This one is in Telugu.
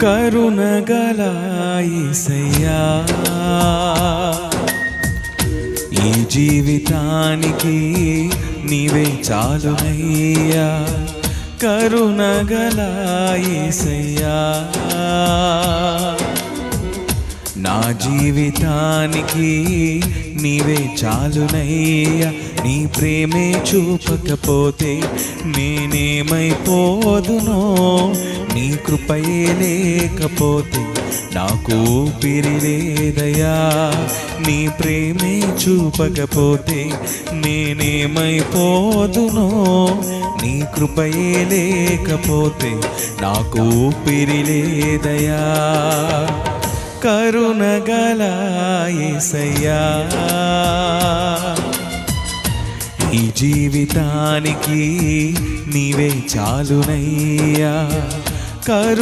కరుణగల యేసయ్యా, ఈ జీవితానికి నీవే చాలునయ్యా. కరుణగల యేసయ్యా, నా జీవితానికి నీవే చాలునయ్యా. నీ ప్రేమే చూపకపోతే నేనేమైపోదునో, నీ కృపయే లేకపోతే నాకు ఊపిరి లేదయ్యా. నీ ప్రేమే చూపకపోతే నేనేమైపోదునో, నీ కృపయే లేకపోతే నాకు ఊపిరి లేదయ్యా. కరుణగల యేసయ్యా, ఈ జీవితానికి నీవే చాలునయ్యా.